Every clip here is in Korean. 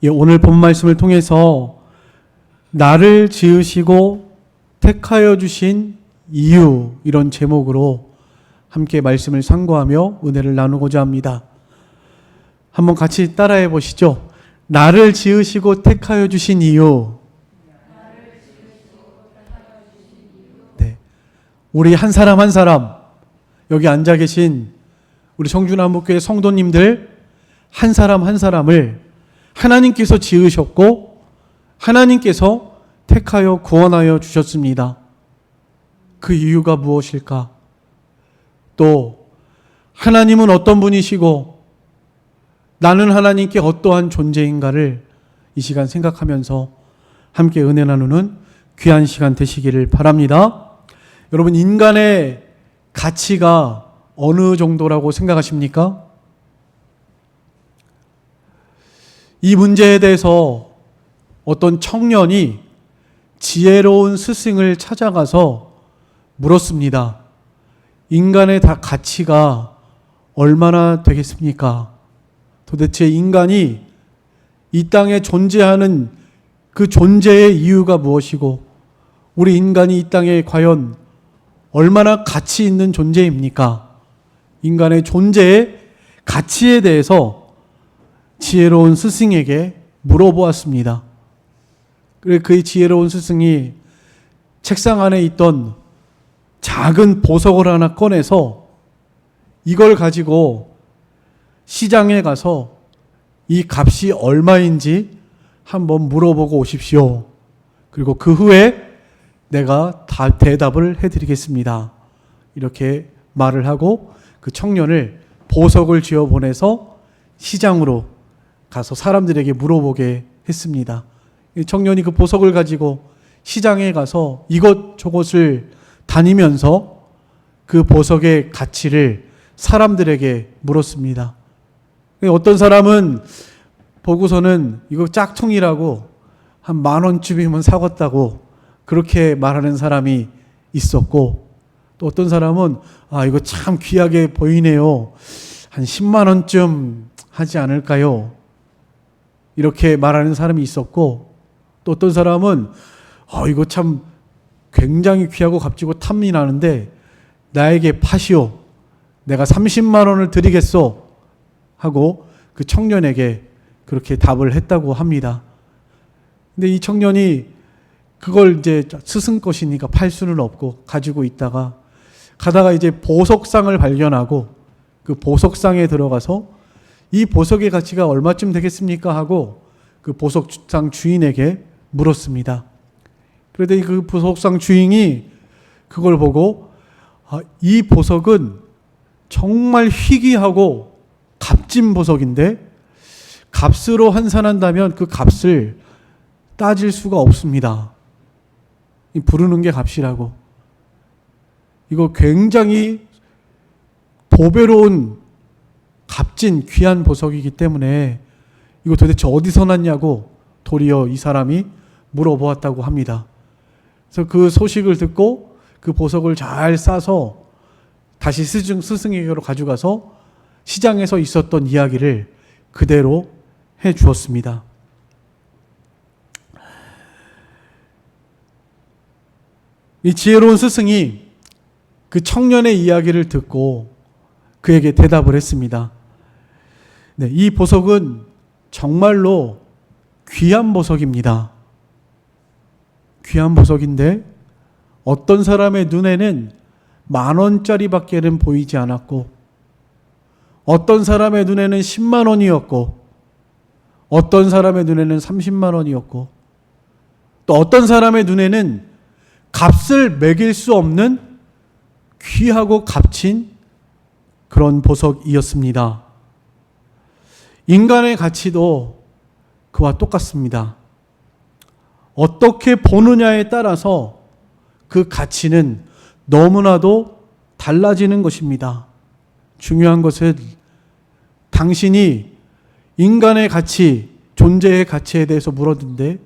오늘 본 말씀을 통해서 나를 지으시고 택하여 주신 이유, 이런 제목으로 함께 말씀을 상고하며 은혜를 나누고자 합니다. 한번 같이 따라해 보시죠. 나를 지으시고 택하여 주신 이유. 네. 우리 한 사람 한 사람, 여기 앉아 계신 우리 성주남북교회 성도님들 한 사람 한 사람을 하나님께서 지으셨고 하나님께서 택하여 구원하여 주셨습니다. 그 이유가 무엇일까? 또 하나님은 어떤 분이시고 나는 하나님께 어떠한 존재인가를 이 시간 생각하면서 함께 은혜 나누는 귀한 시간 되시기를 바랍니다. 여러분, 인간의 가치가 어느 정도라고 생각하십니까? 이 문제에 대해서 어떤 청년이 지혜로운 스승을 찾아가서 물었습니다. 인간의 가치가 얼마나 되겠습니까? 도대체 인간이 이 땅에 존재하는 그 존재의 이유가 무엇이고 우리 인간이 이 땅에 과연 얼마나 가치 있는 존재입니까? 인간의 존재의 가치에 대해서 지혜로운 스승에게 물어보았습니다. 그래, 그 지혜로운 스승이 책상 안에 있던 작은 보석을 하나 꺼내서 이걸 가지고 시장에 가서 이 값이 얼마인지 한번 물어보고 오십시오. 그리고 그 후에 내가 다 대답을 해드리겠습니다. 이렇게 말을 하고 그 청년을 보석을 쥐어 보내서 시장으로 가서 사람들에게 물어보게 했습니다. 청년이 그 보석을 가지고 시장에 가서 이것저것을 다니면서 그 보석의 가치를 사람들에게 물었습니다. 어떤 사람은 보고서는 이거 짝퉁이라고 한 10,000원쯤이면 사겠다고 그렇게 말하는 사람이 있었고, 또 어떤 사람은 이거 참 귀하게 보이네요. 한 10만 원쯤 하지 않을까요? 이렇게 말하는 사람이 있었고, 또 어떤 사람은 이거 참 굉장히 귀하고 값지고 탐이 나는데 나에게 파시오. 내가 30만 원을 드리겠소. 하고 그 청년에게 그렇게 답을 했다고 합니다. 근데 이 청년이 그걸 이제 스승 것이니까 팔 수는 없고 가지고 있다가 가다가 이제 보석상을 발견하고 그 보석상에 들어가서 이 보석의 가치가 얼마쯤 되겠습니까? 하고 그 보석상 주인에게 물었습니다. 그런데 그 보석상 주인이 그걸 보고 이 보석은 정말 희귀하고 값진 보석인데 값으로 환산한다면 그 값을 따질 수가 없습니다. 부르는 게 값이라고. 이거 굉장히 보배로운 값진 귀한 보석이기 때문에 이거 도대체 어디서 났냐고 도리어 이 사람이 물어보았다고 합니다. 그래서 그 소식을 듣고 그 보석을 잘 싸서 다시 스승에게로 가져가서 시장에서 있었던 이야기를 그대로 해 주었습니다. 이 지혜로운 스승이 그 청년의 이야기를 듣고 그에게 대답을 했습니다. 네, 이 보석은 정말로 귀한 보석입니다. 귀한 보석인데 어떤 사람의 눈에는 10,000원짜리밖에는 보이지 않았고 어떤 사람의 눈에는 10만 원이었고 어떤 사람의 눈에는 30만 원이었고 또 어떤 사람의 눈에는 값을 매길 수 없는 귀하고 값진 그런 보석이었습니다. 인간의 가치도 그와 똑같습니다. 어떻게 보느냐에 따라서 그 가치는 너무나도 달라지는 것입니다. 중요한 것은 당신이 인간의 가치, 존재의 가치에 대해서 물었는데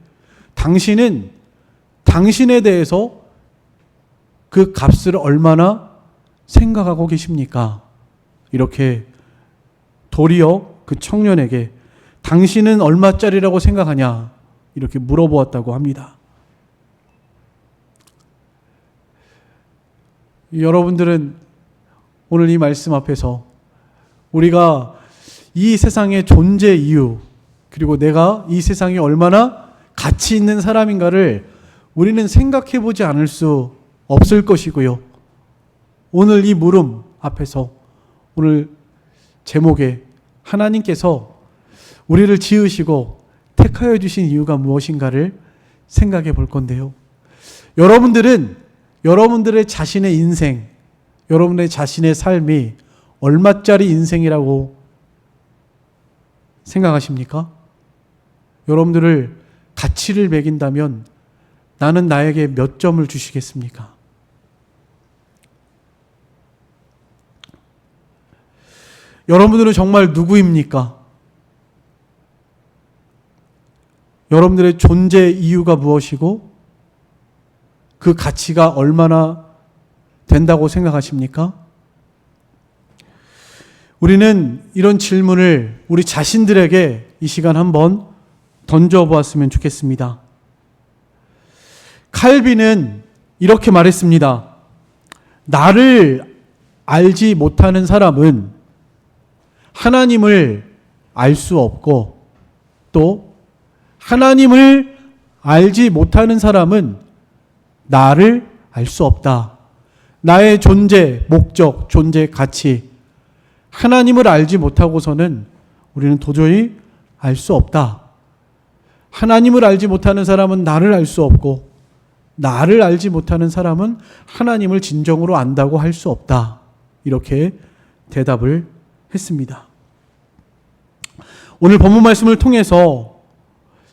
당신은 당신에 대해서 그 값을 얼마나 생각하고 계십니까? 이렇게 도리어 그 청년에게 당신은 얼마짜리라고 생각하냐? 이렇게 물어보았다고 합니다. 여러분들은 오늘 이 말씀 앞에서 우리가 이 세상의 존재 이유, 그리고 내가 이 세상에 얼마나 가치 있는 사람인가를 우리는 생각해 보지 않을 수 없을 것이고요. 오늘 이 물음 앞에서 오늘 제목에 하나님께서 우리를 지으시고 택하여 주신 이유가 무엇인가를 생각해 볼 건데요. 여러분들은 여러분들의 자신의 인생, 여러분의 자신의 삶이 얼마짜리 인생이라고 생각하십니까? 여러분들을 가치를 매긴다면 나는 나에게 몇 점을 주시겠습니까? 여러분들은 정말 누구입니까? 여러분들의 존재 이유가 무엇이고 그 가치가 얼마나 된다고 생각하십니까? 우리는 이런 질문을 우리 자신들에게 이 시간 한번 던져보았으면 좋겠습니다. 칼빈은 이렇게 말했습니다. 나를 알지 못하는 사람은 하나님을 알 수 없고, 또 하나님을 알지 못하는 사람은 나를 알 수 없다. 나의 존재, 목적, 존재, 가치, 하나님을 알지 못하고서는 우리는 도저히 알 수 없다. 하나님을 알지 못하는 사람은 나를 알 수 없고, 나를 알지 못하는 사람은 하나님을 진정으로 안다고 할 수 없다. 이렇게 대답을 했습니다. 오늘 본문 말씀을 통해서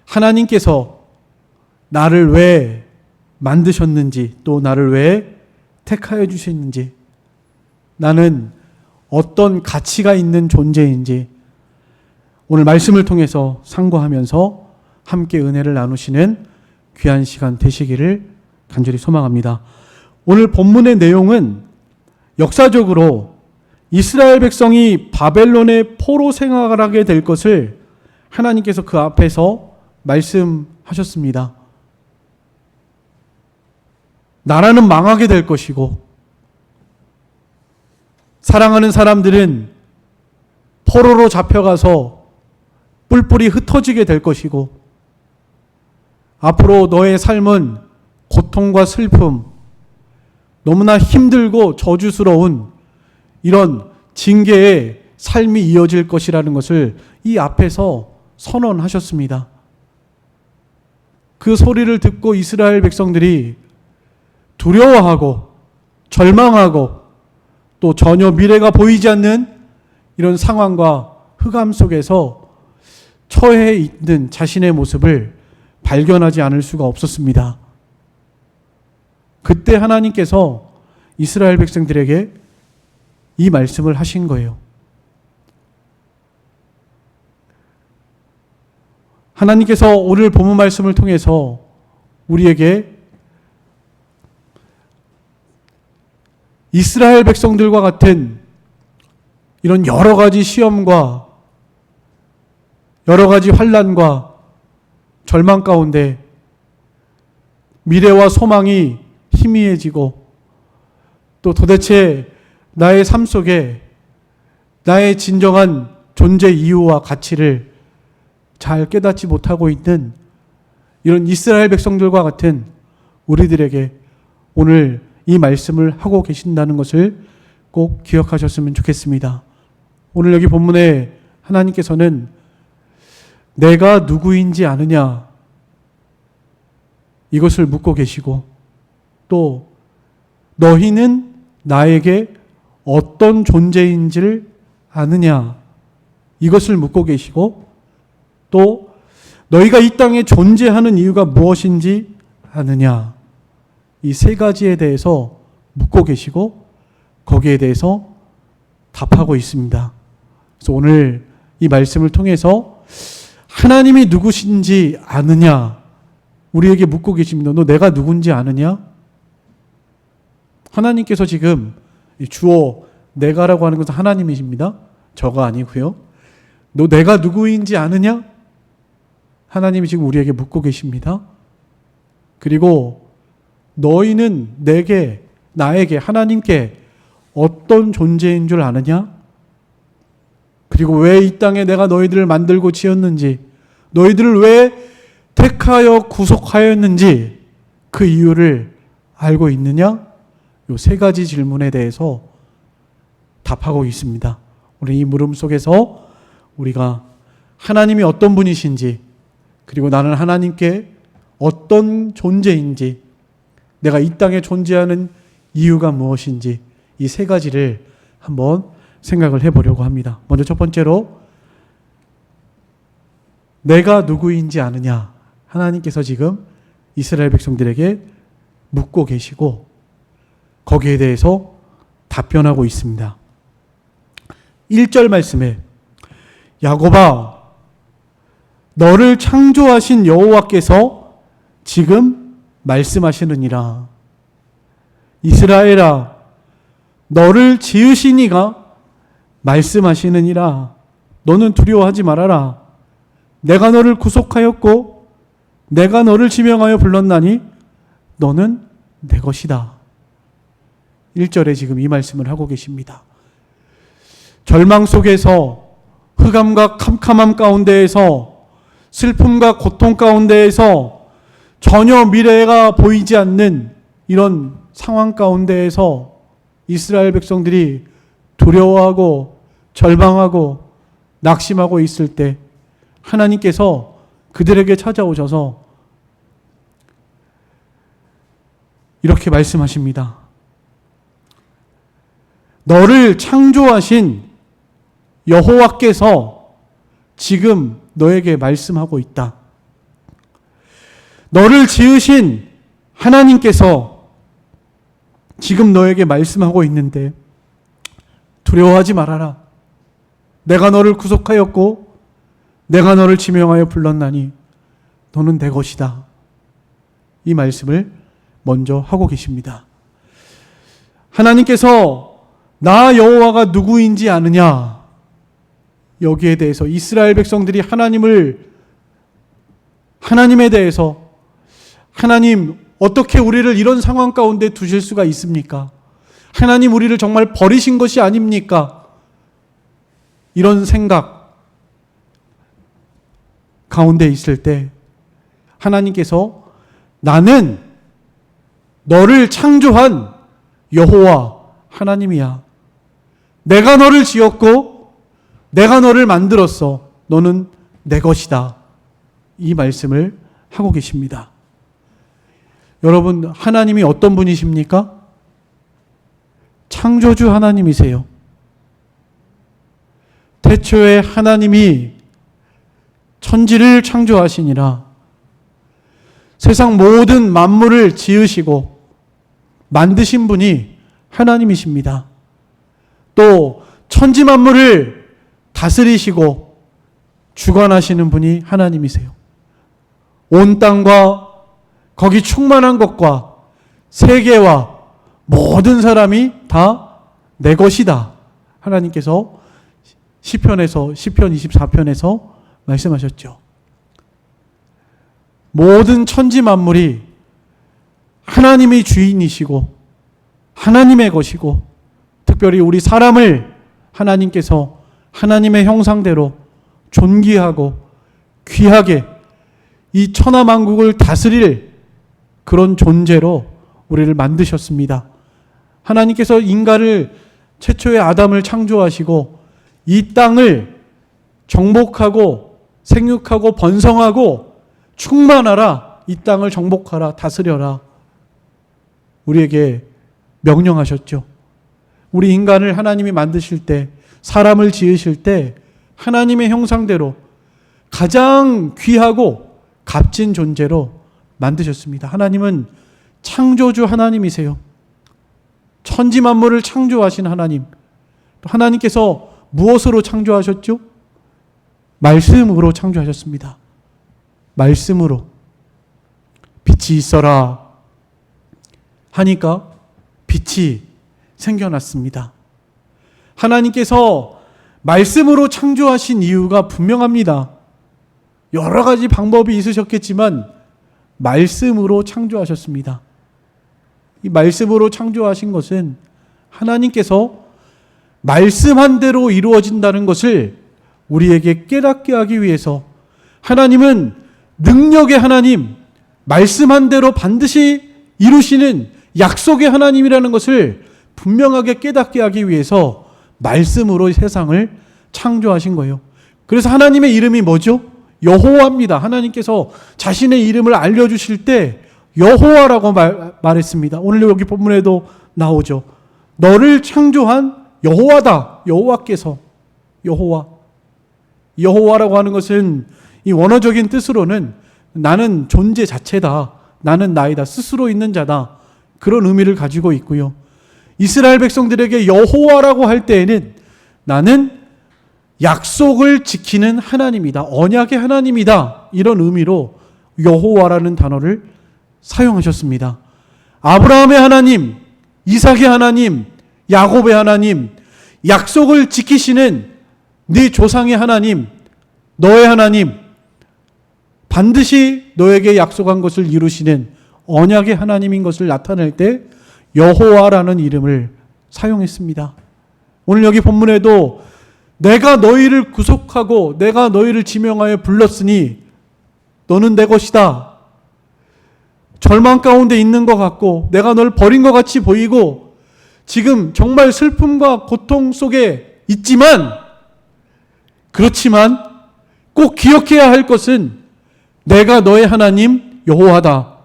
하나님께서 나를 왜 만드셨는지, 또 나를 왜 택하여 주셨는지, 나는 어떤 가치가 있는 존재인지 오늘 말씀을 통해서 상고하면서 함께 은혜를 나누시는 귀한 시간 되시기를 간절히 소망합니다. 오늘 본문의 내용은 역사적으로 이스라엘 백성이 바벨론의 포로 생활하게 될 것을 하나님께서 그 앞에서 말씀하셨습니다. 나라는 망하게 될 것이고, 사랑하는 사람들은 포로로 잡혀가서 뿔뿔이 흩어지게 될 것이고, 앞으로 너의 삶은 고통과 슬픔, 너무나 힘들고 저주스러운 이런 징계의 삶이 이어질 것이라는 것을 이 앞에서 선언하셨습니다. 그 소리를 듣고 이스라엘 백성들이 두려워하고 절망하고 또 전혀 미래가 보이지 않는 이런 상황과 흑암 속에서 처해 있는 자신의 모습을 발견하지 않을 수가 없었습니다. 그때 하나님께서 이스라엘 백성들에게 이 말씀을 하신 거예요. 하나님께서 오늘 본문 말씀을 통해서 우리에게 이스라엘 백성들과 같은 이런 여러 가지 시험과 여러 가지 환난과 절망 가운데 미래와 소망이 희미해지고, 또 도대체 나의 삶 속에 나의 진정한 존재 이유와 가치를 잘 깨닫지 못하고 있는 이런 이스라엘 백성들과 같은 우리들에게 오늘 이 말씀을 하고 계신다는 것을 꼭 기억하셨으면 좋겠습니다. 오늘 여기 본문에 하나님께서는 내가 누구인지 아느냐, 이것을 묻고 계시고, 또 너희는 나에게 어떤 존재인지를 아느냐, 이것을 묻고 계시고, 또 너희가 이 땅에 존재하는 이유가 무엇인지 아느냐, 이 세 가지에 대해서 묻고 계시고 거기에 대해서 답하고 있습니다. 그래서 오늘 이 말씀을 통해서 하나님이 누구신지 아느냐, 우리에게 묻고 계십니다. 너 내가 누군지 아느냐? 하나님께서 지금 주어 내가라고 하는 것은 하나님이십니다. 저가 아니고요. 너 내가 누구인지 아느냐? 하나님이 지금 우리에게 묻고 계십니다. 그리고 너희는 나에게, 하나님께 어떤 존재인 줄 아느냐? 그리고 왜 이 땅에 내가 너희들을 만들고 지었는지, 너희들을 왜 택하여 구속하였는지 그 이유를 알고 있느냐? 이 세 가지 질문에 대해서 답하고 있습니다. 우리 이 물음 속에서 우리가 하나님이 어떤 분이신지, 그리고 나는 하나님께 어떤 존재인지, 내가 이 땅에 존재하는 이유가 무엇인지, 이 세 가지를 한번 생각을 해보려고 합니다. 먼저 첫 번째로, 내가 누구인지 아느냐? 하나님께서 지금 이스라엘 백성들에게 묻고 계시고 거기에 대해서 답변하고 있습니다. 1절 말씀에 야곱아, 너를 창조하신 여호와께서 지금 말씀하시느니라. 이스라엘아, 너를 지으신 이가 말씀하시느니라. 너는 두려워하지 말아라. 내가 너를 구속하였고 내가 너를 지명하여 불렀나니 너는 내 것이다. 1절에 지금 이 말씀을 하고 계십니다. 절망 속에서, 흑암과 캄캄함 가운데에서, 슬픔과 고통 가운데에서, 전혀 미래가 보이지 않는 이런 상황 가운데에서 이스라엘 백성들이 두려워하고 절망하고 낙심하고 있을 때 하나님께서 그들에게 찾아오셔서 이렇게 말씀하십니다. 너를 창조하신 여호와께서 지금 너에게 말씀하고 있다. 너를 지으신 하나님께서 지금 너에게 말씀하고 있는데 두려워하지 말아라. 내가 너를 구속하였고 내가 너를 지명하여 불렀나니 너는 내 것이다. 이 말씀을 먼저 하고 계십니다. 하나님께서 나 여호와가 누구인지 아느냐? 여기에 대해서 이스라엘 백성들이 하나님에 대해서, 하나님 어떻게 우리를 이런 상황 가운데 두실 수가 있습니까? 하나님 우리를 정말 버리신 것이 아닙니까? 이런 생각 가운데 있을 때 하나님께서 나는 너를 창조한 여호와 하나님이야. 내가 너를 지었고 내가 너를 만들었어. 너는 내 것이다. 이 말씀을 하고 계십니다. 여러분, 하나님이 어떤 분이십니까? 창조주 하나님이세요. 태초에 하나님이 천지를 창조하시니라. 세상 모든 만물을 지으시고 만드신 분이 하나님이십니다. 또 천지 만물을 다스리시고 주관하시는 분이 하나님이세요. 온 땅과 거기 충만한 것과 세계와 모든 사람이 다 내 것이다. 하나님께서 시편 24편에서 말씀하셨죠. 모든 천지 만물이 하나님이 주인이시고 하나님의 것이고, 특별히 우리 사람을 하나님께서 하나님의 형상대로 존귀하고 귀하게 이 천하만국을 다스릴 그런 존재로 우리를 만드셨습니다. 하나님께서 인간을, 최초의 아담을 창조하시고 이 땅을 정복하고 생육하고 번성하고 충만하라, 이 땅을 정복하라, 다스려라, 우리에게 명령하셨죠. 우리 인간을 하나님이 만드실 때, 사람을 지으실 때 하나님의 형상대로 가장 귀하고 값진 존재로 만드셨습니다. 하나님은 창조주 하나님이세요. 천지 만물을 창조하신 하나님. 또 하나님께서 무엇으로 창조하셨죠? 말씀으로 창조하셨습니다. 말씀으로 빛이 있어라 하니까 빛이 생겨났습니다. 하나님께서 말씀으로 창조하신 이유가 분명합니다. 여러 가지 방법이 있으셨겠지만 말씀으로 창조하셨습니다. 이 말씀으로 창조하신 것은 하나님께서 말씀한 대로 이루어진다는 것을 우리에게 깨닫게 하기 위해서, 하나님은 능력의 하나님, 말씀한 대로 반드시 이루시는 약속의 하나님이라는 것을 분명하게 깨닫게 하기 위해서 말씀으로 세상을 창조하신 거예요. 그래서 하나님의 이름이 뭐죠? 여호와입니다. 하나님께서 자신의 이름을 알려주실 때 여호와라고 말했습니다. 오늘 여기 본문에도 나오죠. 너를 창조한 여호와다. 여호와께서, 여호와라고 하는 것은 이 원어적인 뜻으로는 나는 존재 자체다, 나는 나이다, 스스로 있는 자다, 그런 의미를 가지고 있고요. 이스라엘 백성들에게 여호와라고 할 때에는 나는 약속을 지키는 하나님이다, 언약의 하나님이다, 이런 의미로 여호와라는 단어를 사용하셨습니다. 아브라함의 하나님, 이삭의 하나님, 야곱의 하나님, 약속을 지키시는 네 조상의 하나님, 너의 하나님, 반드시 너에게 약속한 것을 이루시는 언약의 하나님인 것을 나타낼 때 여호와라는 이름을 사용했습니다. 오늘 여기 본문에도 내가 너희를 구속하고 내가 너희를 지명하여 불렀으니 너는 내 것이다. 절망 가운데 있는 것 같고 내가 널 버린 것 같이 보이고 지금 정말 슬픔과 고통 속에 있지만, 그렇지만 꼭 기억해야 할 것은 내가 너의 하나님 여호와다.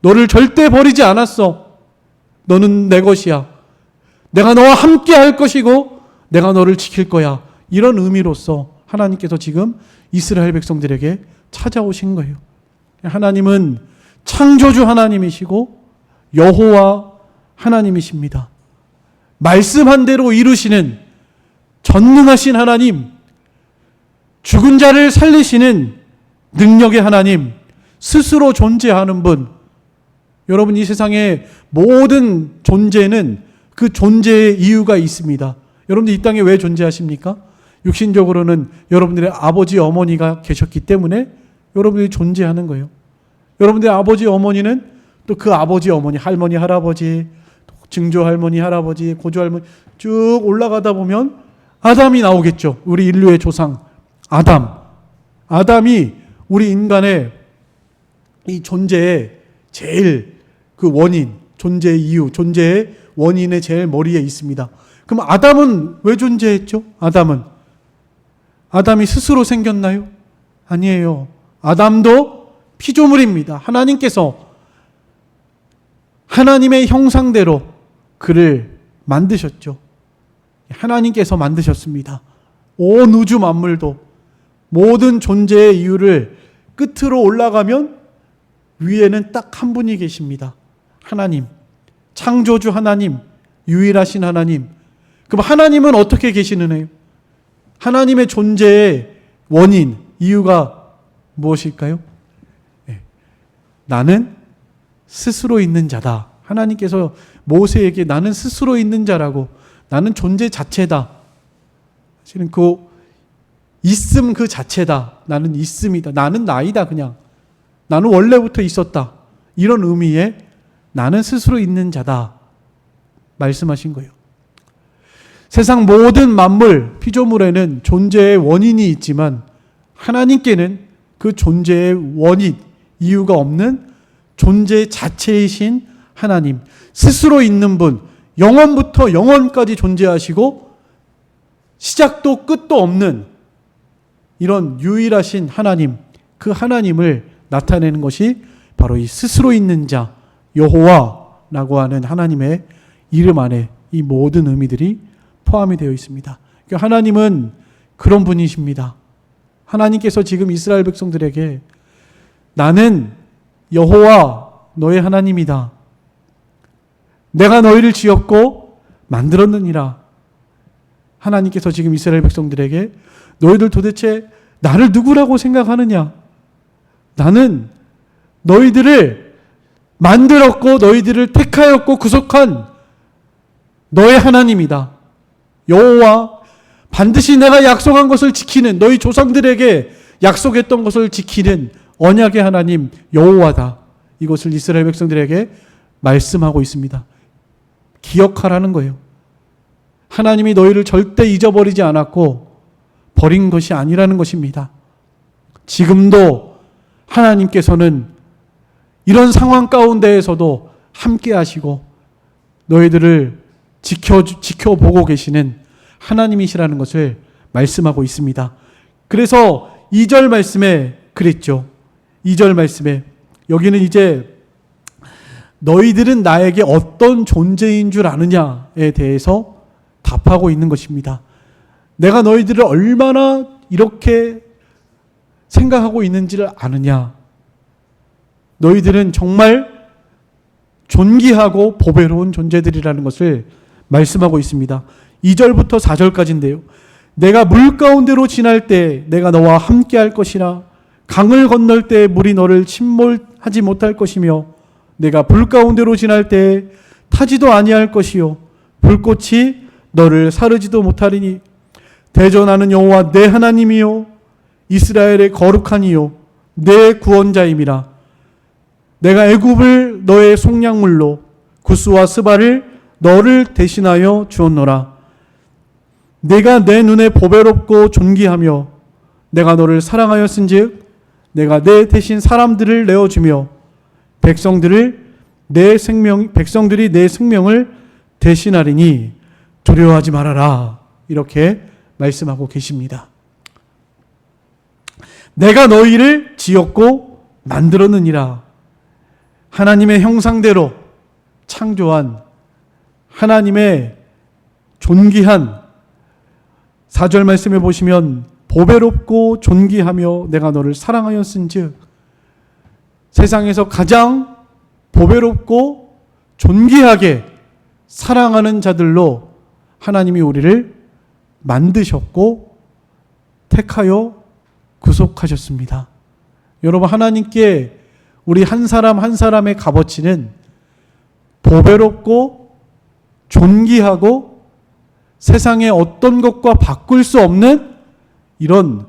너를 절대 버리지 않았어. 너는 내 것이야. 내가 너와 함께 할 것이고 내가 너를 지킬 거야. 이런 의미로서 하나님께서 지금 이스라엘 백성들에게 찾아오신 거예요. 하나님은 창조주 하나님이시고 여호와 하나님이십니다. 말씀한 대로 이루시는 전능하신 하나님, 죽은 자를 살리시는 능력의 하나님, 스스로 존재하는 분. 여러분, 이 세상의 모든 존재는 그 존재의 이유가 있습니다. 여러분들 이 땅에 왜 존재하십니까? 육신적으로는 여러분들의 아버지, 어머니가 계셨기 때문에 여러분들이 존재하는 거예요. 여러분들의 아버지, 어머니는 또 그 아버지, 어머니, 할머니, 할아버지, 증조 할머니, 할아버지, 고조 할머니 쭉 올라가다 보면 아담이 나오겠죠. 우리 인류의 조상 아담이 우리 인간의 이 존재의 제일 그 원인, 존재의 이유, 존재의 원인의 제일 머리에 있습니다. 그럼 아담은 왜 존재했죠? 아담이 스스로 생겼나요? 아니에요. 아담도 피조물입니다. 하나님께서 하나님의 형상대로 그를 만드셨죠. 하나님께서 만드셨습니다. 온 우주 만물도, 모든 존재의 이유를 끝으로 올라가면 위에는 딱 한 분이 계십니다. 하나님, 창조주 하나님, 유일하신 하나님. 그럼 하나님은 어떻게 계시느냐요? 하나님의 존재의 원인, 이유가 무엇일까요? 나는 스스로 있는 자다. 하나님께서 모세에게 나는 스스로 있는 자라고, 나는 존재 자체다. 사실은 그 있음 그 자체다. 나는 있음이다. 나는 나이다. 그냥 나는 원래부터 있었다. 이런 의미의 나는 스스로 있는 자다 말씀하신 거예요. 세상 모든 만물, 피조물에는 존재의 원인이 있지만 하나님께는 그 존재의 원인, 이유가 없는 존재 자체이신 하나님, 스스로 있는 분, 영원부터 영원까지 존재하시고 시작도 끝도 없는 이런 유일하신 하나님, 그 하나님을 나타내는 것이 바로 이 스스로 있는 자, 여호와라고 하는 하나님의 이름 안에 이 모든 의미들이 포함이 되어 있습니다. 그러니까 하나님은 그런 분이십니다. 하나님께서 지금 이스라엘 백성들에게 나는 여호와 너의 하나님이다. 내가 너희를 지었고 만들었느니라. 하나님께서 지금 이스라엘 백성들에게 너희들 도대체 나를 누구라고 생각하느냐? 나는 너희들을 만들었고 너희들을 택하였고 구속한 너의 하나님이다. 여호와, 반드시 내가 약속한 것을 지키는, 너희 조상들에게 약속했던 것을 지키는 언약의 하나님 여호와다. 이것을 이스라엘 백성들에게 말씀하고 있습니다. 기억하라는 거예요. 하나님이 너희를 절대 잊어버리지 않았고 버린 것이 아니라는 것입니다. 지금도 하나님께서는 이런 상황 가운데에서도 함께 하시고 너희들을 지켜보고 계시는 하나님이시라는 것을 말씀하고 있습니다. 그래서 2절 말씀에 그랬죠. 2절 말씀에 여기는 이제 너희들은 나에게 어떤 존재인 줄 아느냐에 대해서 답하고 있는 것입니다. 내가 너희들을 얼마나 이렇게 생각하고 있는지를 아느냐. 너희들은 정말 존귀하고 보배로운 존재들이라는 것을 말씀하고 있습니다. 2절부터 4절까지인데요. 내가 물 가운데로 지날 때 내가 너와 함께 할 것이라. 강을 건널 때 물이 너를 침몰하지 못할 것이며 내가 불 가운데로 지날 때 타지도 아니할 것이요 불꽃이 너를 사르지도 못하리니 대전하는 여호와 내 하나님이요 이스라엘의 거룩한 이요 내 구원자임이라. 내가 애굽을 너의 속량물로 구스와 스바를 너를 대신하여 주었노라. 내가 내 눈에 보배롭고 존귀하며 내가 너를 사랑하였은즉 내가 내 대신 사람들을 내어주며 백성들이 내 생명을 대신하리니 두려워하지 말아라. 이렇게 말씀하고 계십니다. 내가 너희를 지었고 만들었느니라. 하나님의 형상대로 창조한 하나님의 존귀한 4절 말씀에 보시면 보배롭고 존귀하며 내가 너를 사랑하였은즉 세상에서 가장 보배롭고 존귀하게 사랑하는 자들로 하나님이 우리를 만드셨고 택하여 구속하셨습니다. 여러분, 하나님께 우리 한 사람 한 사람의 값어치는 보배롭고 존귀하고 세상의 어떤 것과 바꿀 수 없는 이런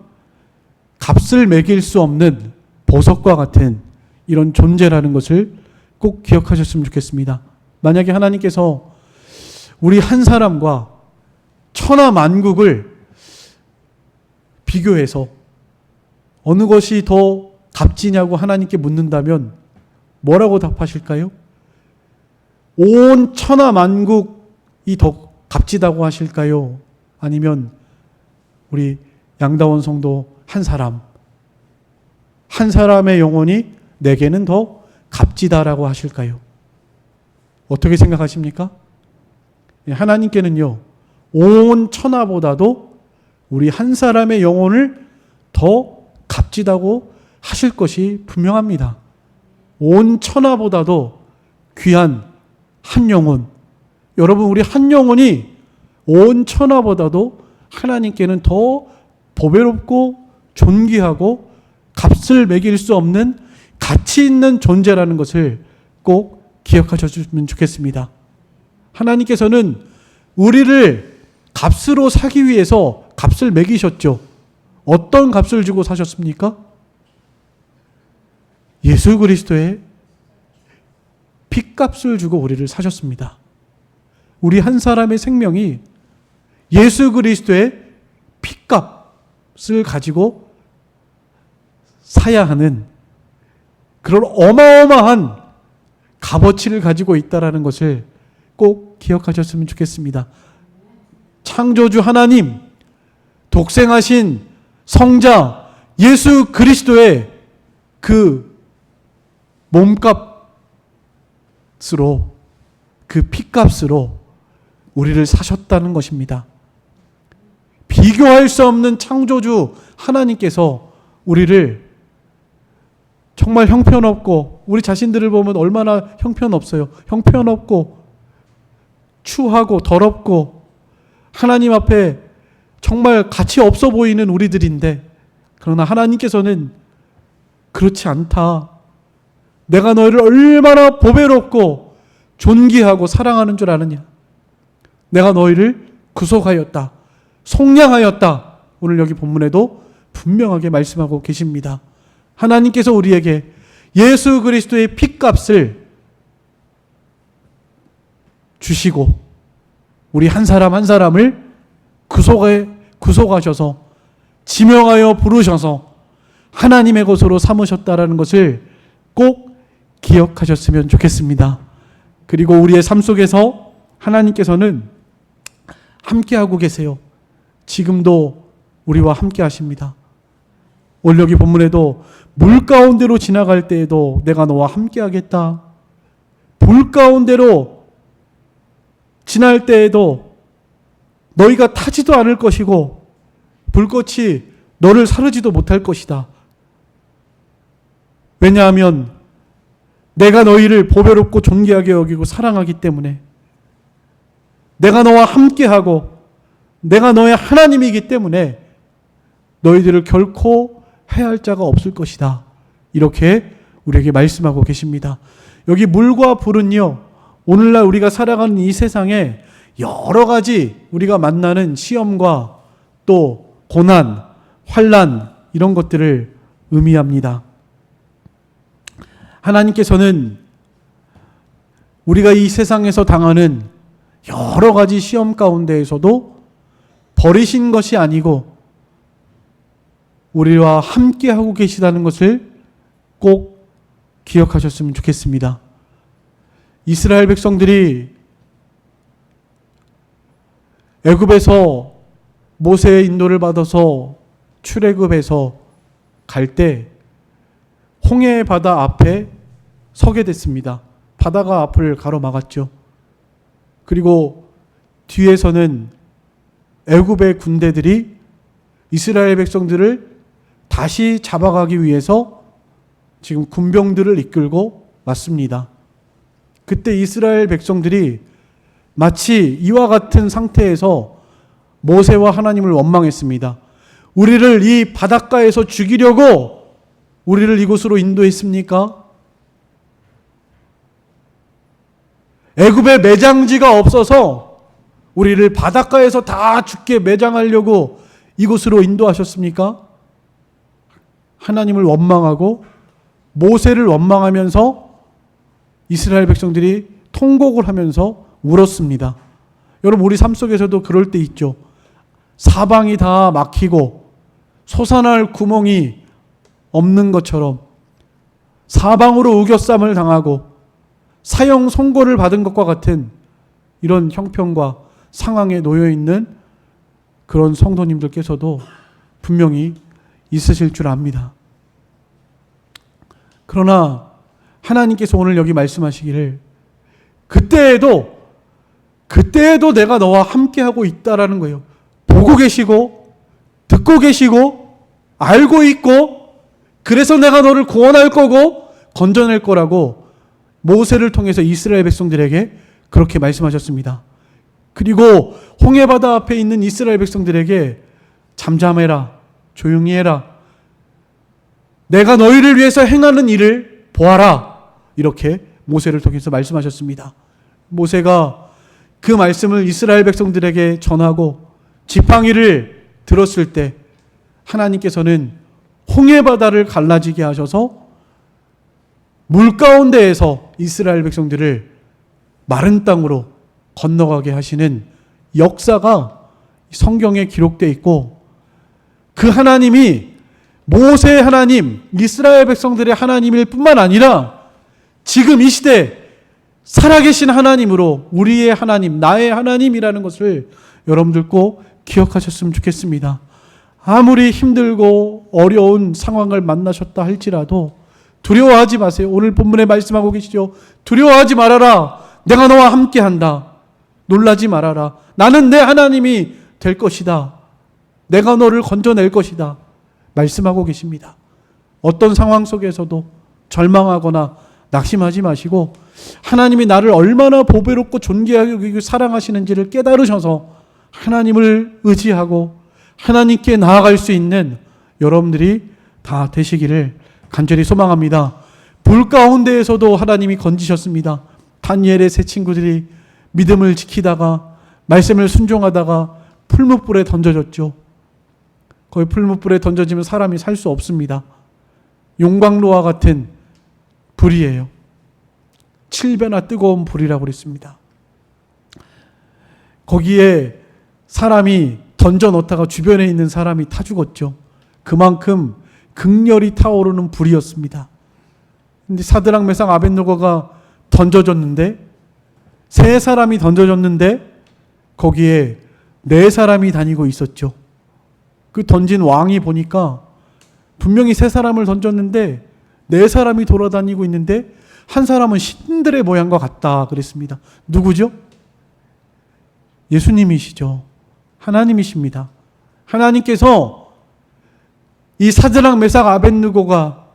값을 매길 수 없는 보석과 같은 이런 존재라는 것을 꼭 기억하셨으면 좋겠습니다. 만약에 하나님께서 우리 한 사람과 천하 만국을 비교해서 어느 것이 더 값지냐고 하나님께 묻는다면 뭐라고 답하실까요? 온 천하 만국이 더 값지다고 하실까요? 아니면 우리 양다원 성도 한 사람의 영혼이 내게는 더 값지다라고 하실까요? 어떻게 생각하십니까? 하나님께는요, 온 천하보다도 우리 한 사람의 영혼을 더 값지다고 하실 것이 분명합니다. 온 천하보다도 귀한 한 영혼. 여러분, 우리 한 영혼이 온 천하보다도 하나님께는 더 보배롭고 존귀하고 값을 매길 수 없는 가치 있는 존재라는 것을 꼭 기억하셨으면 좋겠습니다. 하나님께서는 우리를 값으로 사기 위해서 값을 매기셨죠. 어떤 값을 주고 사셨습니까? 예수 그리스도의 핏값을 주고 우리를 사셨습니다. 우리 한 사람의 생명이 예수 그리스도의 핏값을 가지고 사야 하는 그런 어마어마한 값어치를 가지고 있다는 것을 꼭 기억하셨으면 좋겠습니다. 창조주 하나님, 독생하신 성자 예수 그리스도의 그 몸값으로, 그 핏값으로 우리를 사셨다는 것입니다. 비교할 수 없는 창조주 하나님께서 우리를 정말 형편없고, 우리 자신들을 보면 얼마나 형편없어요. 형편없고 추하고 더럽고 하나님 앞에 정말 가치 없어 보이는 우리들인데, 그러나 하나님께서는 그렇지 않다. 내가 너희를 얼마나 보배롭고 존귀하고 사랑하는 줄 아느냐. 내가 너희를 구속하였다. 속량하였다. 오늘 여기 본문에도 분명하게 말씀하고 계십니다. 하나님께서 우리에게 예수 그리스도의 핏값을 주시고 우리 한 사람 한 사람을 구속하셔서 지명하여 부르셔서 하나님의 것으로 삼으셨다라는 것을 꼭 기억하셨으면 좋겠습니다. 그리고 우리의 삶 속에서 하나님께서는 함께하고 계세요. 지금도 우리와 함께 하십니다. 오늘 여기 본문에도 물 가운데로 지나갈 때에도 내가 너와 함께 하겠다. 불 가운데로 지날 때에도 너희가 타지도 않을 것이고 불꽃이 너를 사르지도 못할 것이다. 왜냐하면 내가 너희를 보배롭고 존귀하게 여기고 사랑하기 때문에, 내가 너와 함께하고 내가 너의 하나님이기 때문에 너희들을 결코 해할 자가 없을 것이다. 이렇게 우리에게 말씀하고 계십니다. 여기 물과 불은요, 오늘날 우리가 살아가는 이 세상에 여러 가지 우리가 만나는 시험과 또 고난, 환난 이런 것들을 의미합니다. 하나님께서는 우리가 이 세상에서 당하는 여러 가지 시험 가운데에서도 버리신 것이 아니고 우리와 함께하고 계시다는 것을 꼭 기억하셨으면 좋겠습니다. 이스라엘 백성들이 애굽에서 모세의 인도를 받아서 출애굽해서 갈 때 홍해 바다 앞에 서게 됐습니다. 바다가 앞을 가로막았죠. 그리고 뒤에서는 애굽의 군대들이 이스라엘 백성들을 다시 잡아가기 위해서 지금 군병들을 이끌고 왔습니다. 그때 이스라엘 백성들이 마치 이와 같은 상태에서 모세와 하나님을 원망했습니다. 우리를 이 바닷가에서 죽이려고 우리를 이곳으로 인도했습니까? 애굽에 매장지가 없어서 우리를 바닷가에서 다 죽게 매장하려고 이곳으로 인도하셨습니까? 하나님을 원망하고 모세를 원망하면서 이스라엘 백성들이 통곡을 하면서 울었습니다. 여러분, 우리 삶 속에서도 그럴 때 있죠. 사방이 다 막히고 솟아날 구멍이 없는 것처럼 사방으로 우겨쌈을 당하고 사형 선고를 받은 것과 같은 이런 형편과 상황에 놓여 있는 그런 성도님들께서도 분명히 있으실 줄 압니다. 그러나 하나님께서 오늘 여기 말씀하시기를 그때에도 내가 너와 함께하고 있다라는 거예요. 보고 계시고 듣고 계시고 알고 있고 그래서 내가 너를 구원할 거고 건져낼 거라고 모세를 통해서 이스라엘 백성들에게 그렇게 말씀하셨습니다. 그리고 홍해바다 앞에 있는 이스라엘 백성들에게 잠잠해라, 조용히 해라, 내가 너희를 위해서 행하는 일을 보아라, 이렇게 모세를 통해서 말씀하셨습니다. 모세가 그 말씀을 이스라엘 백성들에게 전하고 지팡이를 들었을 때 하나님께서는 홍해바다를 갈라지게 하셔서 물 가운데에서 이스라엘 백성들을 마른 땅으로 건너가게 하시는 역사가 성경에 기록되어 있고, 그 하나님이 모세의 하나님, 이스라엘 백성들의 하나님일 뿐만 아니라 지금 이 시대 살아계신 하나님으로 우리의 하나님, 나의 하나님이라는 것을 여러분들 꼭 기억하셨으면 좋겠습니다. 아무리 힘들고 어려운 상황을 만나셨다 할지라도 두려워하지 마세요. 오늘 본문에 말씀하고 계시죠. 두려워하지 말아라. 내가 너와 함께한다. 놀라지 말아라. 나는 내 하나님이 될 것이다. 내가 너를 건져낼 것이다. 말씀하고 계십니다. 어떤 상황 속에서도 절망하거나 낙심하지 마시고 하나님이 나를 얼마나 보배롭고 존귀하게 사랑하시는지를 깨달으셔서 하나님을 의지하고 하나님께 나아갈 수 있는 여러분들이 다 되시기를 간절히 소망합니다. 불 가운데에서도 하나님이 건지셨습니다. 다니엘의 세 친구들이 믿음을 지키다가 말씀을 순종하다가 풀무불에 던져졌죠. 거기 풀무불에 던져지면 사람이 살 수 없습니다. 용광로와 같은 불이에요. 7배나 뜨거운 불이라고 그랬습니다. 거기에 사람이 던져 넣다가 주변에 있는 사람이 타 죽었죠. 그만큼 극렬히 타오르는 불이었습니다. 근데 사드락 메삭 아벳느고가 던져졌는데, 세 사람이 던져졌는데 거기에 네 사람이 다니고 있었죠. 그 던진 왕이 보니까 분명히 세 사람을 던졌는데 네 사람이 돌아다니고 있는데 한 사람은 신들의 모양과 같다 그랬습니다. 누구죠? 예수님이시죠. 하나님이십니다. 하나님께서 이 사드락 메삭 아벳느고가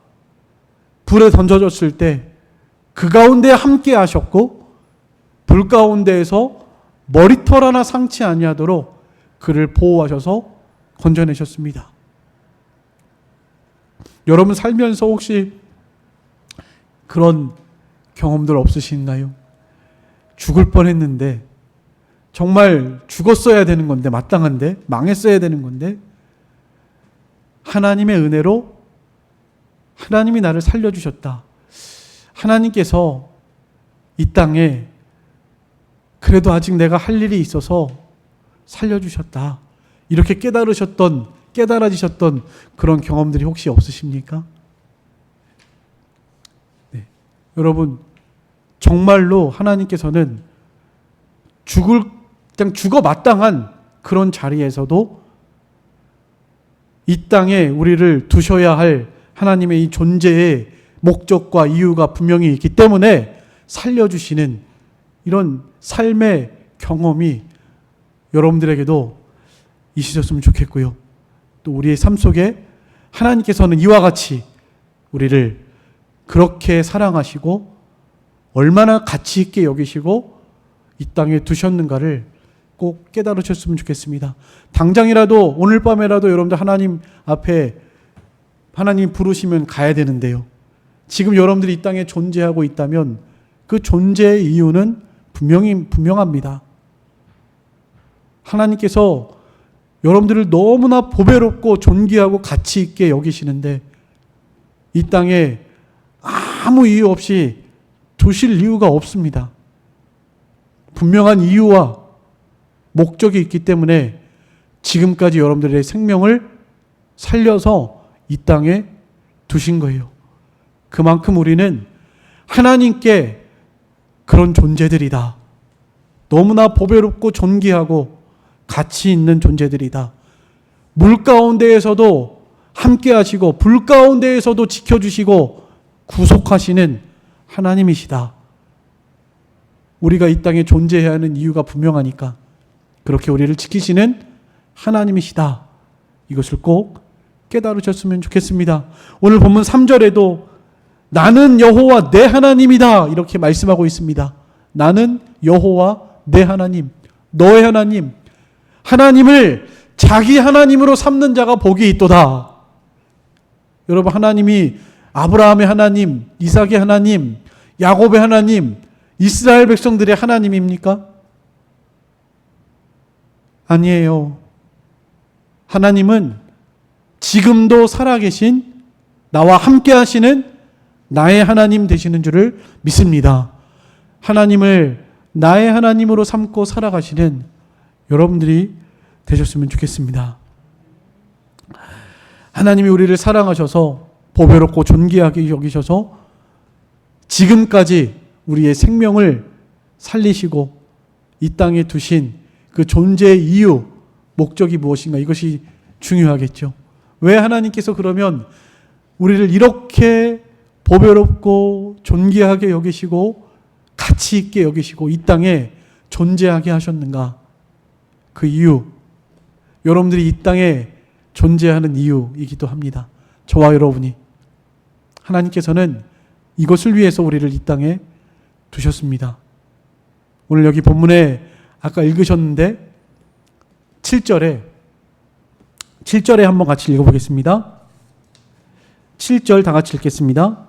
불에 던져졌을 때 그 가운데 함께 하셨고, 불 가운데에서 머리털 하나 상치 아니하도록 그를 보호하셔서 건져내셨습니다. 여러분 살면서 혹시 그런 경험들 없으신가요? 죽을 뻔했는데, 정말 죽었어야 되는 건데, 마땅한데, 망했어야 되는 건데, 하나님의 은혜로 하나님이 나를 살려주셨다. 하나님께서 이 땅에 그래도 아직 내가 할 일이 있어서 살려주셨다. 이렇게 깨달아지셨던 그런 경험들이 혹시 없으십니까? 네. 여러분, 정말로 하나님께서는 그냥 죽어 마땅한 그런 자리에서도 이 땅에 우리를 두셔야 할 하나님의 이 존재의 목적과 이유가 분명히 있기 때문에 살려주시는 이런 삶의 경험이 여러분들에게도 있으셨으면 좋겠고요. 또 우리의 삶 속에 하나님께서는 이와 같이 우리를 그렇게 사랑하시고 얼마나 가치 있게 여기시고 이 땅에 두셨는가를 꼭 깨달으셨으면 좋겠습니다. 당장이라도 오늘 밤에라도 여러분들 하나님 앞에 하나님 부르시면 가야 되는데요. 지금 여러분들이 이 땅에 존재하고 있다면 그 존재의 이유는 분명합니다. 하나님께서 여러분들을 너무나 보배롭고 존귀하고 가치 있게 여기시는데 이 땅에 아무 이유 없이 두실 이유가 없습니다. 분명한 이유와 목적이 있기 때문에 지금까지 여러분들의 생명을 살려서 이 땅에 두신 거예요. 그만큼 우리는 하나님께 그런 존재들이다. 너무나 보배롭고 존귀하고 가치 있는 존재들이다. 물 가운데에서도 함께 하시고 불 가운데에서도 지켜주시고 구속하시는 하나님이시다. 우리가 이 땅에 존재해야 하는 이유가 분명하니까 그렇게 우리를 지키시는 하나님이시다. 이것을 꼭 깨달으셨으면 좋겠습니다. 오늘 본문 3절에도 나는 여호와 내 하나님이다 이렇게 말씀하고 있습니다. 나는 여호와 내 하나님, 너의 하나님, 하나님을 자기 하나님으로 삼는 자가 복이 있도다. 여러분, 하나님이 아브라함의 하나님, 이삭의 하나님, 야곱의 하나님, 이스라엘 백성들의 하나님입니까? 아니에요. 하나님은 지금도 살아계신 나와 함께 하시는 나의 하나님 되시는 줄을 믿습니다. 하나님을 나의 하나님으로 삼고 살아가시는 여러분들이 되셨으면 좋겠습니다. 하나님이 우리를 사랑하셔서 보배롭고 존귀하게 여기셔서 지금까지 우리의 생명을 살리시고 이 땅에 두신 그 존재의 이유, 목적이 무엇인가, 이것이 중요하겠죠. 왜 하나님께서 그러면 우리를 이렇게 보배롭고 존귀하게 여기시고 가치 있게 여기시고 이 땅에 존재하게 하셨는가? 그 이유, 여러분들이 이 땅에 존재하는 이유이기도 합니다. 저와 여러분이 하나님께서는 이것을 위해서 우리를 이 땅에 두셨습니다. 오늘 여기 본문에 아까 읽으셨는데 7절에 한번 같이 읽어보겠습니다. 7절 다 같이 읽겠습니다.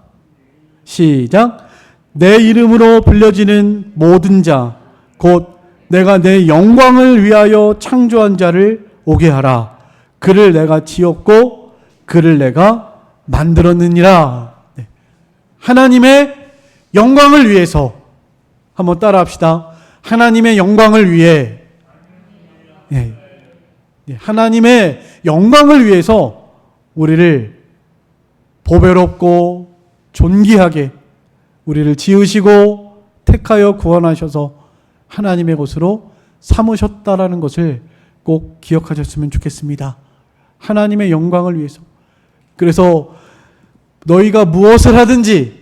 시작. 내 이름으로 불려지는 모든 자 곧 내가 내 영광을 위하여 창조한 자를 오게 하라. 그를 내가 지었고 그를 내가 만들었느니라. 네. 하나님의 영광을 위해서 한번 따라합시다. 하나님의 영광을 위해, 네. 네. 하나님의 영광을 위해서 우리를 보배롭고 존귀하게 우리를 지으시고 택하여 구원하셔서 하나님의 것으로 삼으셨다라는 것을 꼭 기억하셨으면 좋겠습니다. 하나님의 영광을 위해서. 그래서 너희가 무엇을 하든지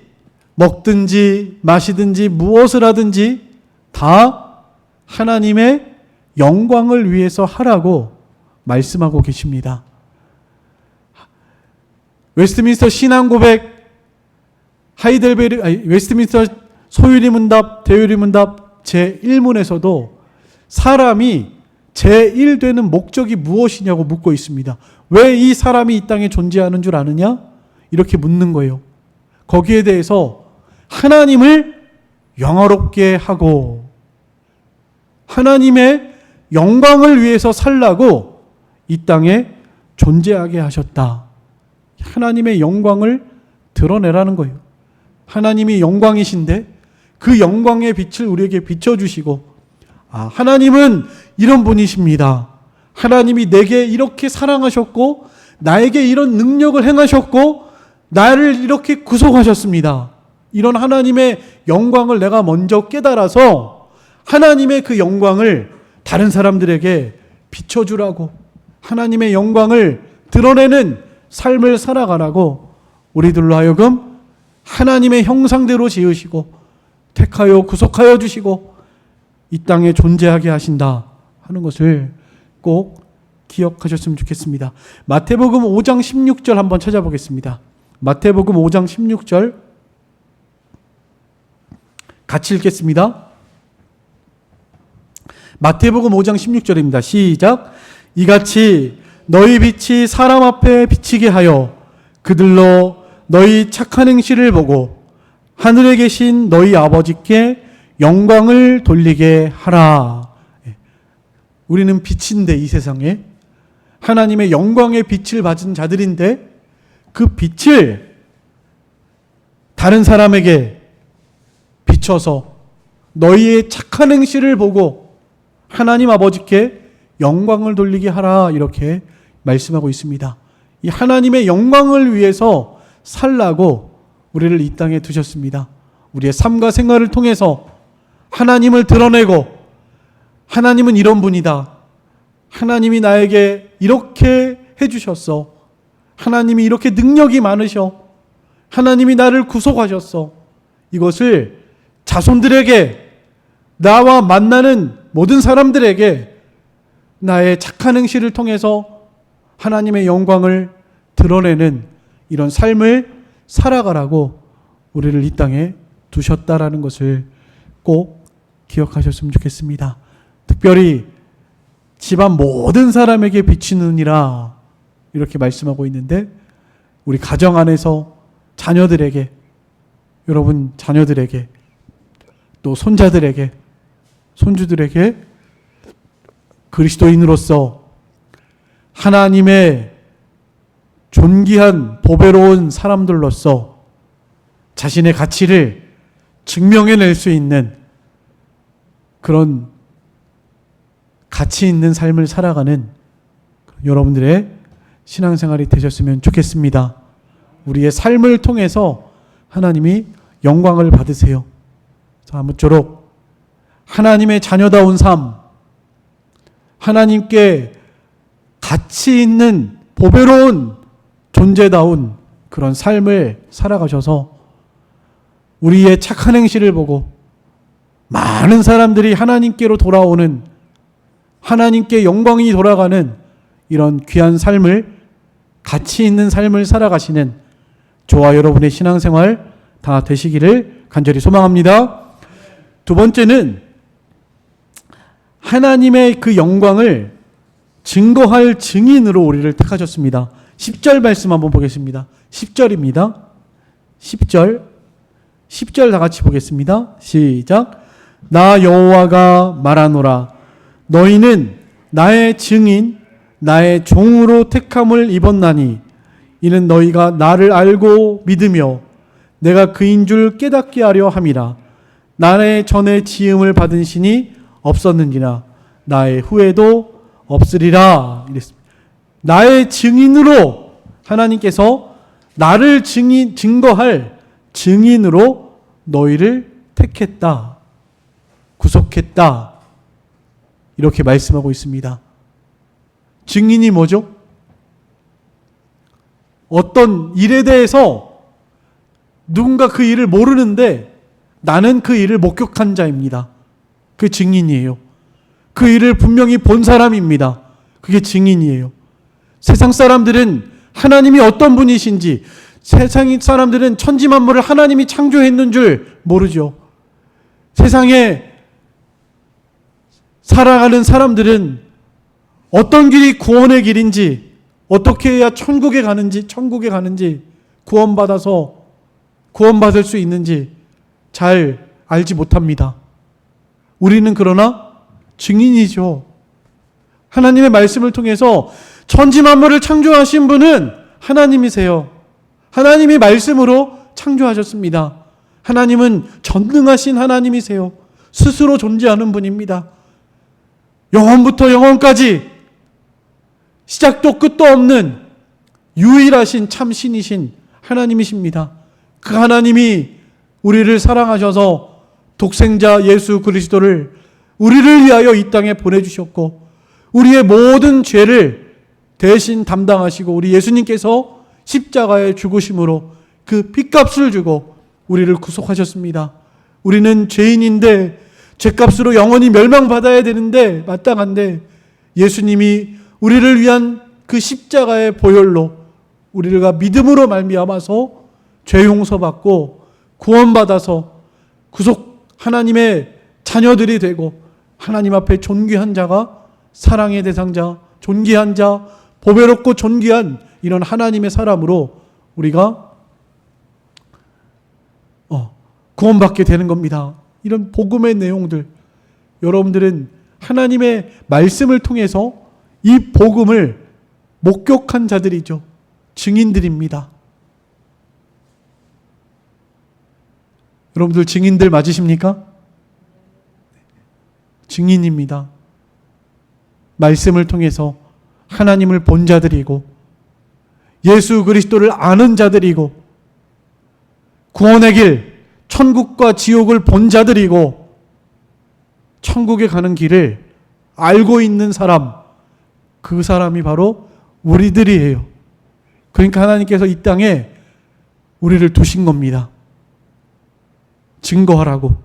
먹든지 마시든지 무엇을 하든지 다 하나님의 영광을 위해서 하라고 말씀하고 계십니다. 웨스트민스터 신앙고백 웨스트민스터 소유리문답 대유리문답 제1문에서도 사람이 제1되는 목적이 무엇이냐고 묻고 있습니다. 왜 이 사람이 이 땅에 존재하는 줄 아느냐? 이렇게 묻는 거예요. 거기에 대해서 하나님을 영화롭게 하고 하나님의 영광을 위해서 살라고 이 땅에 존재하게 하셨다. 하나님의 영광을 드러내라는 거예요. 하나님이 영광이신데 그 영광의 빛을 우리에게 비춰주시고, 하나님은 이런 분이십니다. 하나님이 내게 이렇게 사랑하셨고 나에게 이런 능력을 행하셨고 나를 이렇게 구속하셨습니다. 이런 하나님의 영광을 내가 먼저 깨달아서 하나님의 그 영광을 다른 사람들에게 비춰주라고, 하나님의 영광을 드러내는 삶을 살아가라고 우리들로 하여금 하나님의 형상대로 지으시고 택하여 구속하여 주시고 이 땅에 존재하게 하신다 하는 것을 꼭 기억하셨으면 좋겠습니다. 마태복음 5장 16절 한번 찾아보겠습니다. 마태복음 5장 16절 같이 읽겠습니다. 마태복음 5장 16절입니다. 시작. 이같이 너희 빛이 사람 앞에 비치게 하여 그들로 너희 착한 행실을 보고 하늘에 계신 너희 아버지께 영광을 돌리게 하라. 우리는 빛인데, 이 세상에 하나님의 영광의 빛을 받은 자들인데 그 빛을 다른 사람에게 비춰서 너희의 착한 행실을 보고 하나님 아버지께 영광을 돌리게 하라, 이렇게 말씀하고 있습니다. 이 하나님의 영광을 위해서 살라고 우리를 이 땅에 두셨습니다. 우리의 삶과 생활을 통해서 하나님을 드러내고 하나님은 이런 분이다. 하나님이 나에게 이렇게 해주셨어. 하나님이 이렇게 능력이 많으셔. 하나님이 나를 구속하셨어. 이것을 자손들에게, 나와 만나는 모든 사람들에게 나의 착한 행실을 통해서 하나님의 영광을 드러내는 이런 삶을 살아가라고 우리를 이 땅에 두셨다라는 것을 꼭 기억하셨으면 좋겠습니다. 특별히 집안 모든 사람에게 비치느니라 이렇게 말씀하고 있는데, 우리 가정 안에서 자녀들에게, 여러분 자녀들에게, 또 손자들에게, 손주들에게 그리스도인으로서 하나님의 존귀한 보배로운 사람들로서 자신의 가치를 증명해낼 수 있는 그런 가치 있는 삶을 살아가는 여러분들의 신앙생활이 되셨으면 좋겠습니다. 우리의 삶을 통해서 하나님이 영광을 받으세요. 아무쪼록 하나님의 자녀다운 삶, 하나님께 가치 있는 보배로운 존재다운 그런 삶을 살아가셔서 우리의 착한 행실을 보고 많은 사람들이 하나님께로 돌아오는, 하나님께 영광이 돌아가는 이런 귀한 삶을, 가치 있는 삶을 살아가시는 저와 여러분의 신앙생활 다 되시기를 간절히 소망합니다. 두 번째는 하나님의 그 영광을 증거할 증인으로 우리를 택하셨습니다. 10절 말씀 한번 보겠습니다. 10절입니다. 10절 다 같이 보겠습니다. 시작. 나 여호와가 말하노라. 너희는 나의 증인, 나의 종으로 택함을 입었나니 이는 너희가 나를 알고 믿으며 내가 그인 줄 깨닫게 하려 함이라. 나의 전에 지음을 받은 신이 없었는지나 나의 후에도 없으리라. 이랬습니다. 나의 증인으로 하나님께서 나를 증거할 증인으로 너희를 택했다. 구속했다. 이렇게 말씀하고 있습니다. 증인이 뭐죠? 어떤 일에 대해서 누군가 그 일을 모르는데 나는 그 일을 목격한 자입니다. 그 증인이에요. 그 일을 분명히 본 사람입니다. 그게 증인이에요. 세상 사람들은 하나님이 어떤 분이신지, 세상 사람들은 천지만물을 하나님이 창조했는 줄 모르죠. 세상에 살아가는 사람들은 어떤 길이 구원의 길인지, 어떻게 해야 천국에 가는지 구원받을 수 있는지 잘 알지 못합니다. 우리는 그러나 증인이죠. 하나님의 말씀을 통해서 천지만물을 창조하신 분은 하나님이세요. 하나님이 말씀으로 창조하셨습니다. 하나님은 전능하신 하나님이세요. 스스로 존재하는 분입니다. 영원부터 영원까지 시작도 끝도 없는 유일하신 참신이신 하나님이십니다. 그 하나님이 우리를 사랑하셔서 독생자 예수 그리스도를 우리를 위하여 이 땅에 보내주셨고 우리의 모든 죄를 대신 담당하시고 우리 예수님께서 십자가에 죽으심으로 그 핏값을 주고 우리를 구속하셨습니다. 우리는 죄인인데 죄값으로 영원히 멸망받아야 되는데 마땅한데 예수님이 우리를 위한 그 십자가의 보혈로 우리가 믿음으로 말미암아서 죄 용서받고 구원받아서 구속 하나님의 자녀들이 되고 하나님 앞에 존귀한 자가 사랑의 대상자, 존귀한 자, 보배롭고 존귀한 이런 하나님의 사람으로 우리가 구원받게 되는 겁니다. 이런 복음의 내용들, 여러분들은 하나님의 말씀을 통해서 이 복음을 목격한 자들이죠. 증인들입니다. 여러분들 증인들 맞으십니까? 증인입니다. 말씀을 통해서 하나님을 본 자들이고 예수 그리스도를 아는 자들이고 구원의 길, 천국과 지옥을 본 자들이고 천국에 가는 길을 알고 있는 사람, 그 사람이 바로 우리들이에요. 그러니까 하나님께서 이 땅에 우리를 두신 겁니다. 증거하라고.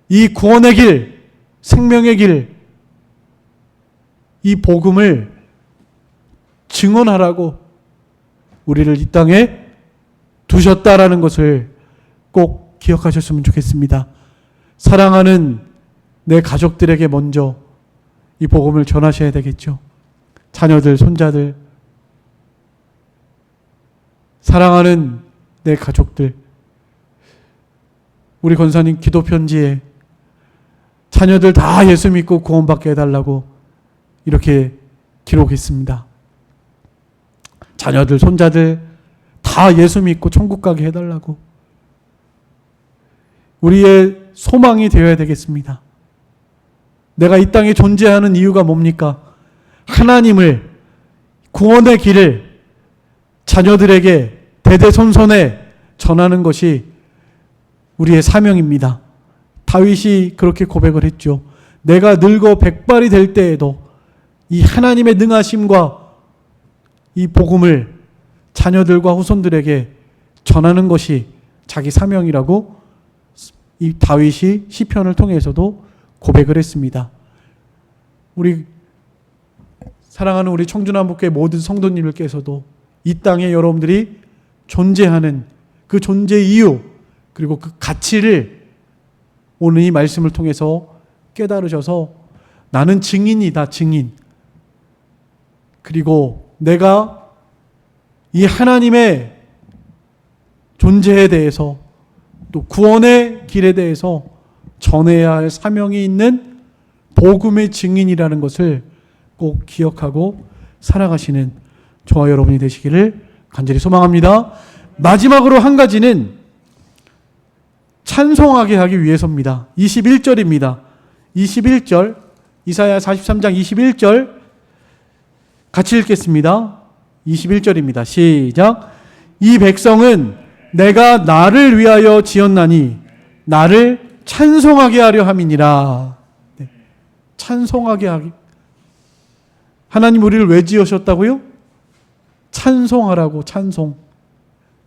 이 구원의 길, 생명의 길, 이 복음을 증언하라고 우리를 이 땅에 두셨다라는 것을 꼭 기억하셨으면 좋겠습니다. 사랑하는 내 가족들에게 먼저 이 복음을 전하셔야 되겠죠. 자녀들, 손자들, 사랑하는 내 가족들. 우리 권사님 기도 편지에 자녀들 다 예수 믿고 구원받게 해달라고 이렇게 기록했습니다. 자녀들, 손자들 다 예수 믿고 천국 가게 해달라고. 우리의 소망이 되어야 되겠습니다. 내가 이 땅에 존재하는 이유가 뭡니까? 하나님을, 구원의 길을 자녀들에게 대대손손에 전하는 것이 우리의 사명입니다. 다윗이 그렇게 고백을 했죠. 내가 늙어 백발이 될 때에도 이 하나님의 능하심과 이 복음을 자녀들과 후손들에게 전하는 것이 자기 사명이라고 이 다윗이 시편을 통해서도 고백을 했습니다. 우리 사랑하는 우리 청주남북교회 모든 성도님들께서도 이 땅에 여러분들이 존재하는 그 존재 이유 그리고 그 가치를 오늘 이 말씀을 통해서 깨달으셔서 나는 증인이다, 증인. 그리고 내가 이 하나님의 존재에 대해서 또 구원의 길에 대해서 전해야 할 사명이 있는 복음의 증인이라는 것을 꼭 기억하고 살아가시는 저와 여러분이 되시기를 간절히 소망합니다. 마지막으로 한 가지는 찬송하게 하기 위해서입니다. 21절입니다. 21절, 이사야 43장 21절 같이 읽겠습니다. 21절입니다. 시작. 이 백성은 내가 나를 위하여 지었나니 나를 찬송하게 하려 함이니라. 네. 찬송하게 하기. 하나님 우리를 왜 지으셨다고요? 찬송하라고. 찬송.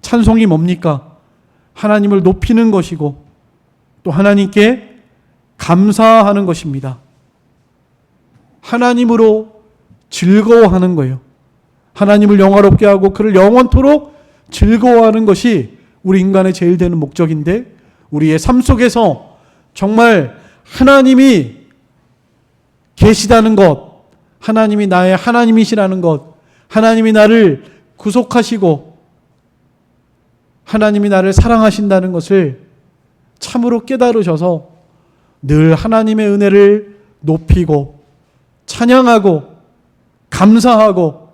찬송이 뭡니까? 하나님을 높이는 것이고 또 하나님께 감사하는 것입니다. 하나님으로 즐거워하는 거예요. 하나님을 영화롭게 하고 그를 영원토록 즐거워하는 것이 우리 인간의 제일 되는 목적인데, 우리의 삶 속에서 정말 하나님이 계시다는 것, 하나님이 나의 하나님이시라는 것, 하나님이 나를 구속하시고 하나님이 나를 사랑하신다는 것을 참으로 깨달으셔서 늘 하나님의 은혜를 높이고 찬양하고 감사하고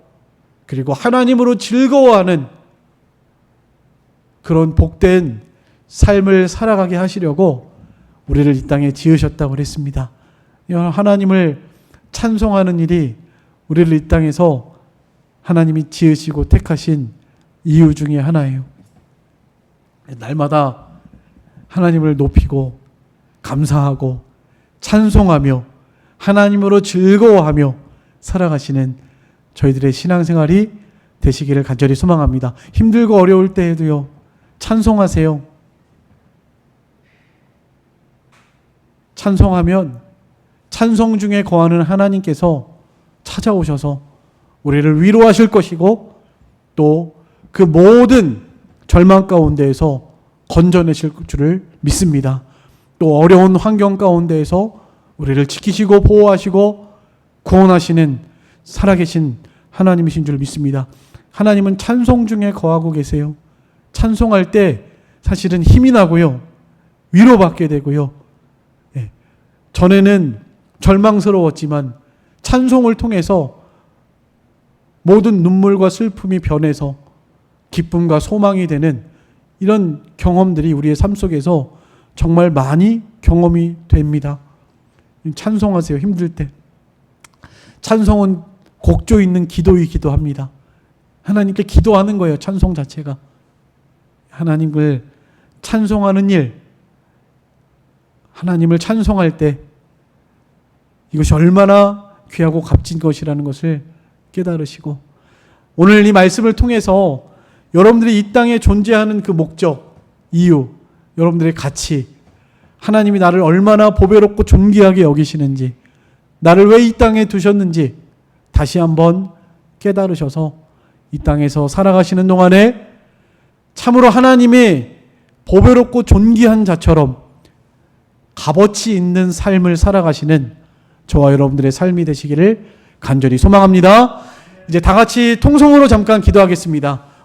그리고 하나님으로 즐거워하는 그런 복된 삶을 살아가게 하시려고 우리를 이 땅에 지으셨다고 그랬습니다. 하나님을 찬송하는 일이 우리를 이 땅에서 하나님이 지으시고 택하신 이유 중에 하나예요. 날마다 하나님을 높이고 감사하고 찬송하며 하나님으로 즐거워하며 살아가시는 저희들의 신앙생활이 되시기를 간절히 소망합니다. 힘들고 어려울 때에도요, 찬송하세요. 찬송하면 찬송 중에 거하는 하나님께서 찾아오셔서 우리를 위로하실 것이고 또 그 모든 절망 가운데에서 건져내실 줄을 믿습니다. 또 어려운 환경 가운데에서 우리를 지키시고 보호하시고 구원하시는 살아계신 하나님이신 줄 믿습니다. 하나님은 찬송 중에 거하고 계세요. 찬송할 때 사실은 힘이 나고요, 위로받게 되고요. 전에는 절망스러웠지만 찬송을 통해서 모든 눈물과 슬픔이 변해서 기쁨과 소망이 되는 이런 경험들이 우리의 삶 속에서 정말 많이 경험이 됩니다. 찬송하세요. 힘들 때. 찬송은 곡조 있는 기도이기도 합니다. 하나님께 기도하는 거예요. 찬송 자체가. 하나님을 찬송하는 일, 하나님을 찬송할 때 이것이 얼마나 귀하고 값진 것이라는 것을 깨달으시고, 오늘 이 말씀을 통해서 여러분들이 이 땅에 존재하는 그 목적, 이유, 여러분들의 가치, 하나님이 나를 얼마나 보배롭고 존귀하게 여기시는지, 나를 왜 이 땅에 두셨는지 다시 한번 깨달으셔서 이 땅에서 살아가시는 동안에 참으로 하나님의 보배롭고 존귀한 자처럼 값어치 있는 삶을 살아가시는 저와 여러분들의 삶이 되시기를 간절히 소망합니다. 이제 다 같이 통성으로 잠깐 기도하겠습니다.